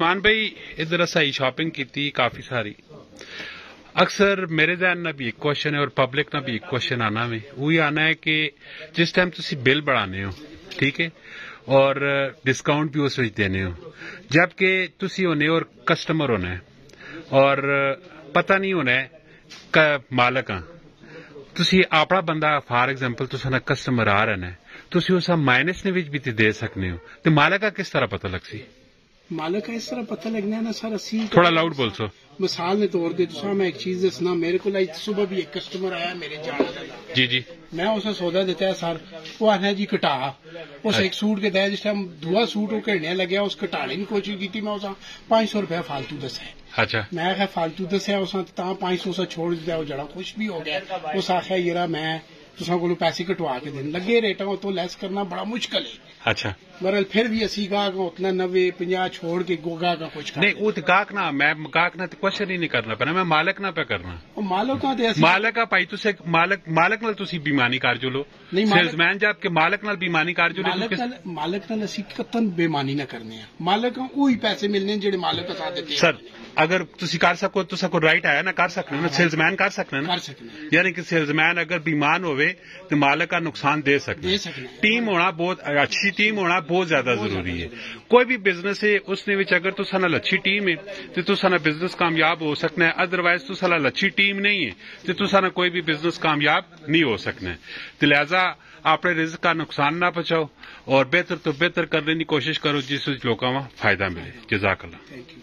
मान भाई इधर असाई शॉपिंग की काफी सारी अक्सर मेरे जहन ना भी एक क्वेश्चन है और पब्लिक ना भी एक क्वेश्चन आना में वही आना है कि जिस टाइम तुसी बिल बढ़ाने हो ठीक है और डिस्काउंट भी उस वक्त देने हो जबकि तुसी होने और कस्टमर होना है और पता नहीं होना है मालक तुसी अपना बंदा फॉर एग्जांपल तुसा कस्टमर आ रहा है तुसी उस माइनस ने भी दे सकने हो तो मालक का किस तरह पता लग सी मालक का इस तरह पता लगना है ना सर असी थोड़ा लाउड बोल सो मिसाल ने तौर पर तुसा मैं एक चीज दसना मेरे को सुबह भी एक कस्टमर आया मेरे जान जी जी मैं उसे सौदा देता है सर वो आना जी घटा उस एक सूट के दया जिस टाइम दूआ सूट वो घड़ने लगे उस घटाने की कोशिश की मैं उस 500 रुपया फालतू दसा अच्छा मैं आखिया फालतू दसिया उस 500 छोड़ दिता वो जड़ा खुश भी हो गया उस आखिया यरा मैं तुसा को पैसे कटवा के देने लगे रेटा तो लैस करना बड़ा मुश्किल है अच्छा बहरहाल फिर भी असी गाहक उतना 90-50 छोड़ के गाहक का कुछ नहीं वो गाहक ना मैं गाहक ना क्वेश्चन ही नहीं करना पैना मैं मालक ना पे करना मालक का भाई तुसे मालक नाल तुसी बेईमानी कर जो लो सेल्समैन जब के मालक नाल बेईमानी कर जो मालक नाल असी कतन बेईमानी ना करने मालक वही पैसे मिलने जेडे मालक का साथ देते सर अगर तुसी कर सको तुसा को राइट आया ना कर सकने ना सेल्समैन कर सकने ना यानी कि सेल्समैन अगर बेईमान होवे तो मालक का नुकसान दे सकते टीम होना बहुत अच्छी टीम होना बहुत ज्यादा जरूरी है कोई भी बिजनेस है उसने विच अगर तुसा नाल अच्छी टीम है तो तुसा ना बिजनेस कामयाब हो सकना है अदरवाइज तुसा नाल अच्छी टीम नहीं है तो तुसा ना कोई भी बिजनेस कामयाब नहीं हो सकना है तो लिहाजा अपने रिस्क का नुकसान ना पहुंचाओ और बेहतर तो बेहतर करने की कोशिश करो जिस लोगों को फायदा मिले जज़ाकल्लाह।